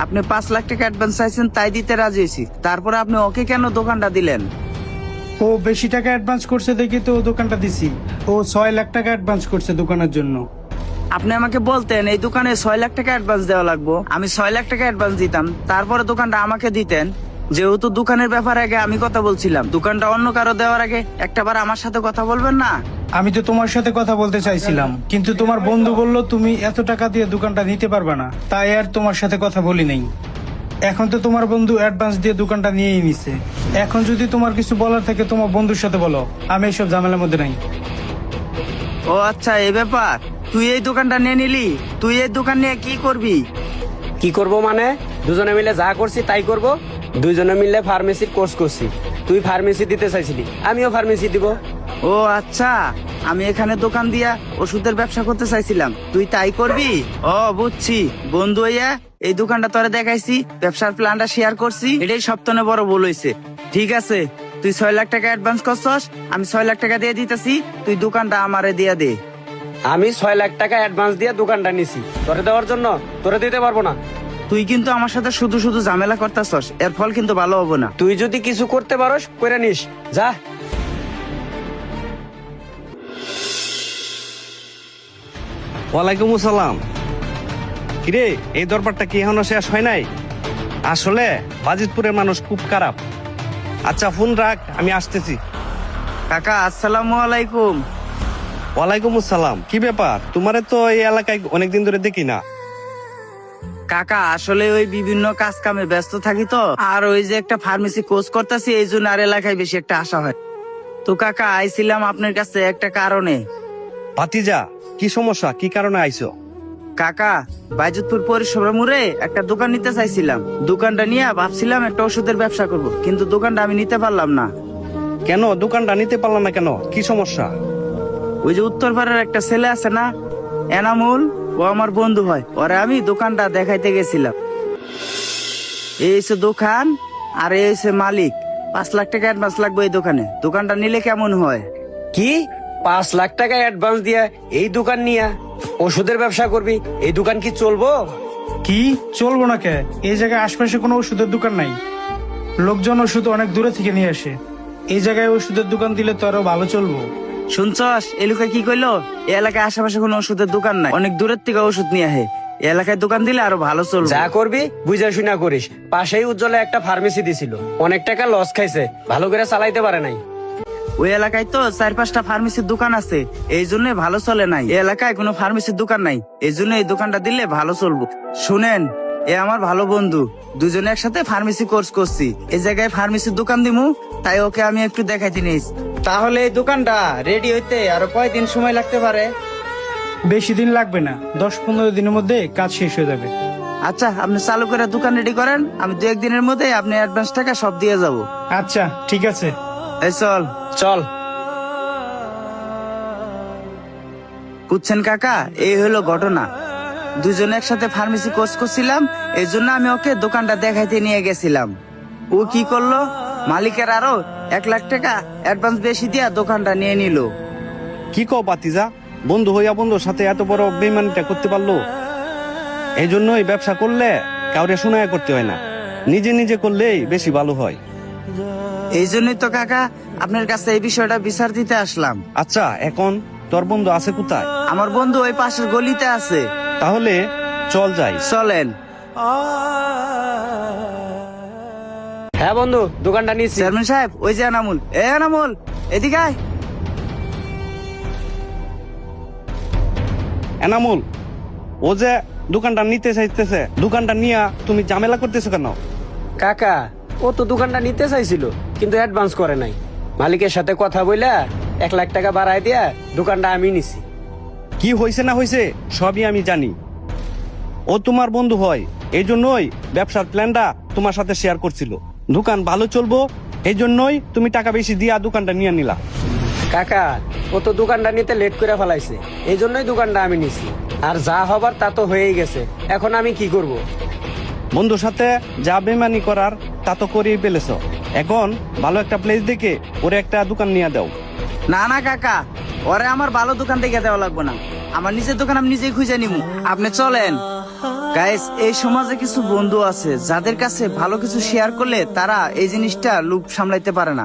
আপনি 5 লাখ টাকা অ্যাডভান্স চাইছেন, তাই দিতে রাজি হয়েছি। তারপরে আপনি ওকে কেন দোকানটা দিলেন? ও বেশি টাকা অ্যাডভান্স করছে দেখি তো ও দোকানটা দিছি। ও 6 লাখ টাকা অ্যাডভান্স করছে দোকানের জন্য। আপনি আমাকে বলতেন এই দোকানে 6 লাখ টাকা অ্যাডভান্স দেওয়া লাগবে, আমি 6 লাখ টাকা অ্যাডভান্স দিতাম, তারপরে দোকানটা আমাকে দিতেন। যেহেতু দোকানের ব্যাপারে আগে আমি কথা বলছিলাম, দোকানটা অন্য কারো দেওয়ার আগে একটাবার আমার সাথে কথা বলবেন না? আমি তো তোমার সাথে কথা বলতে চাইছিলাম, কিন্তু তোমার বন্ধু বলল তুমি এত টাকা দিয়ে দোকানটা নিতে পারবে না, তাই আর তোমার সাথে কথা বলি নাই। এখন তো তোমার বন্ধু অ্যাডভান্স দিয়ে দোকানটা নিয়েই নিছে। এখন যদি তোমার কিছু বলার থাকে তোমার বন্ধুর সাথে বলো, আমি এইসব ঝামেলার মধ্যে নাই। ও আচ্ছা, এই ব্যাপার। তুই এই দোকানটা নিয়ে নিলি, তুই এই দোকান নিয়ে কি করবি? কি করব মানে, দুজনে মিলে যা করছি তাই করব। দুজনে মিলে ফার্মেসির কোর্স করছি। তুই ফার্মেসি দিতে চাইছিলি, আমিও ফার্মেসি দিব। ও আচ্ছা, আমি এখানে দোকান দিয়া ওষুধের ব্যবসা করতে চাইছিলাম, তুই তাই করবি? ও বুঝছি, বন্ধু হইয়া এই দোকানটা তোরে দেখাইছি, ব্যবসার প্ল্যানটা শেয়ার করছি, এটাই সবথেকে বড় ভুল হইছে। ঠিক আছে, তুই 6 লাখ টাকা অ্যাডভান্স করছস, আমি 6 লাখ টাকা দিয়ে দিতেছি, তুই দোকানটা আমারে দিয়া দে। আমি 6 লাখ টাকা অ্যাডভান্স দিয়ে দোকানটা নিছি, তোরে দেওয়ার জন্য তোরে দিতে পারবো না। তুই কিন্তু আমার সাথে শুধু শুধু ঝামেলা করতেছস, এর ফল কিন্তু ভালো হবে না। তুই যদি কিছু করতে পারোস করে নিস, যা। ওয়ালাইকুম আসসালাম। কিরে, এই দরবারটা কি এখনো শেষ হয় নাই? আসলে বাজিতপুরের মানুষ খুব খারাপ। আচ্ছা ফোন রাখ, আমি আসতেছি। কাকা আসসালামু আলাইকুম। ওয়ালাইকুম আসসালাম। কি ব্যাপার, তোমারে তো এই এলাকায় অনেকদিন ধরে দেখি না। কাকা আসলে ওই বিভিন্ন কাজ কামে ব্যস্ত থাকি তো, আর ওই যে একটা ফার্মেসি কোর্স করতেছি, এই জন্য আর এলাকায় বেশি একটা আসা হয়। তো কাকা আইছিলাম আপনার কাছে একটা কারণে। ভাতিজা, কি সমস্যা, কি কারণে আইছো? কাকা, বাইজুতপুর পরিষেবা মোড়ে একটা দোকান নিতে চাইছিলাম। দোকানটা নিয়ে ভাবছিলাম একটা ওষুধের ব্যবসা করব, কিন্তু দোকানটা আমি নিতে পারলাম না। কেন দোকানটা নিতে পারলাম না কেন, কি সমস্যা? ওই যে উত্তরপাড়ার একটা ছেলে আছে না, এনামুল, ও আমার বন্ধু হয়, ওরে আমি দোকানটা দেখাইতে গেছিলাম। এই হচ্ছে দোকান, আর এই হচ্ছে মালিক। 5 লাখ টাকা অ্যাডভান্স লাগবে এই দোকানে, দোকানটা নিলে কেমন হয়? কি 5 লাখ টাকা অ্যাডভান্স দিয়ে এই দোকান নিয়া ওষুধের ব্যবসা করবি? এই দোকান কি চলবো? কি চলবো না কে? এই জায়গায় আশপাশে কোনো ওষুধের দোকান নাই, লোকজন ওষুধ অনেক দূরে থেকে নিয়ে আসে। এই জায়গায় ওষুধের দোকান দিলে তো আরো ভালো চলবো। শুনছস, এলাকায় কি কইলো? এই এলাকায় আশেপাশে কোনো ওষুধের দোকান নাই, অনেক দূরের থেকে ওষুধ নিয়ে আহে। এই এলাকায় দোকান দিলে আরো ভালো চলবে। যা করবি বুঝা শুনা করিস। পাশেই উজ্জ্বলে একটা ফার্মেসি দিছিল, অনেক টাকা লস খাইছে, ভালো করে চালাইতে পারে নাই। ওই এলাকায় তো 4-5টা ফার্মেসির দোকান আছে, এই জন্য ভালো চলে নাই। এই এলাকায় কোনো ফার্মেসির দোকান নাই, এই জন্য এই দোকানটা দিলে ভালো চলবো। শুনেন, এ আমার ভালো বন্ধু, দুজনে একসাথে ফার্মেসি কোর্স করছি। এই জায়গায় ফার্মেসির দোকান দিমু, তাই ওকে আমি একটু দেখাইতে নিস। তাহলে এই দোকানটা রেডি হইতে আরো কয়দিন সময় লাগতে পারে? বেশি দিন লাগবে না, 10-15 দিনের মধ্যে কাজ শেষ হয়ে যাবে। আচ্ছা, আপনি চালু করে দোকান রেডি করেন, আমি 2-1 দিনের মধ্যে আপনি অ্যাডভান্স টাকা সব দিয়ে যাব। আচ্ছা ঠিক আছে। এই চল। চল। বুঝছেন কাকা, এই হলো ঘটনা। দুজনে একসাথে ফার্মেসি কোর্স করছিলাম, এই জন্য আমি ওকে দোকানটা দেখাইতে নিয়ে গেছিলাম। ও কি করলো, মালিকের আরো 1 লাখ টাকা অ্যাডভান্স বেশি দিয়া দোকানটা নিয়ে নিল। কি কও ভাতিজা, বন্ধু হইয়া বন্ধুর সাথে এত বড় বেইমানিটা করতে পারলো? এই জন্যই ব্যবসা করলে কাউরে শোনায় করতে হয় না, নিজে নিজে করলেই বেশি ভালো হয়। এই জন্যই তো কাকা আপনার কাছে এই বিষয়টা বিচার দিতে আসলাম। আচ্ছা, এখন তোর বন্ধু আছে কোথায়? আমার বন্ধু ওই পাশের গলিতে আছে। তাহলে চল যাই। চলেন। হ্যাঁ বন্ধু, দোকানটা নিচ্ছি। চেয়ারম্যান সাহেব, ওই যে এনামুল, এনামুল এদিকে আয়। এনামুল, ও যে দোকানটা নিতে চাইতেছে, দোকানটা নিয়া তুমি ঝামেলা করতেছো কেন? কাকা, ও তো দোকানটা নিতে চাইছিল, কিন্তু অ্যাডভান্স করে নাই। মালিকের সাথে কথা বইলা 1 লাখ টাকা বাড়ায় দিয়া দোকানটা আমি নিছি। কি হয়েছে না হয়েছে সবই আমি জানি। ও তোমার বন্ধু হয়, এই জন্যই ব্যবসার প্ল্যানটা তোমার সাথে শেয়ার করছিল। দোকান ভালো চলবো এই জন্যই তুমি টাকা বেশি দিয়া দোকানটা নিয়ে নিলা। কাকা, ও তো দোকানটা নিতে লেট করে ফেলাইছে, এই জন্যই দোকানটা আমি নিছি। আর যা হবার তা তো হয়েই গেছে, এখন আমি কি করব? বন্ধুর সাথে যা বেমানি করার তা তো করেই ফেলেছ। এখন ভালো একটা প্লেস দেখে ওরে একটা দোকান নিয়ে দাও। না না কাকা, ওরে আমার ভালো দোকান দেখে দেওয়া লাগবে না, আমার নিজের দোকান আমি নিজেই খুঁজে নিবো। আপনি চলেন। গাইস, এই সমাজে কিছু বন্ধু আছে যাদের কাছে ভালো কিছু শেয়ার করলে তারা এই জিনিসটা লুপ সামলাইতে পারে না।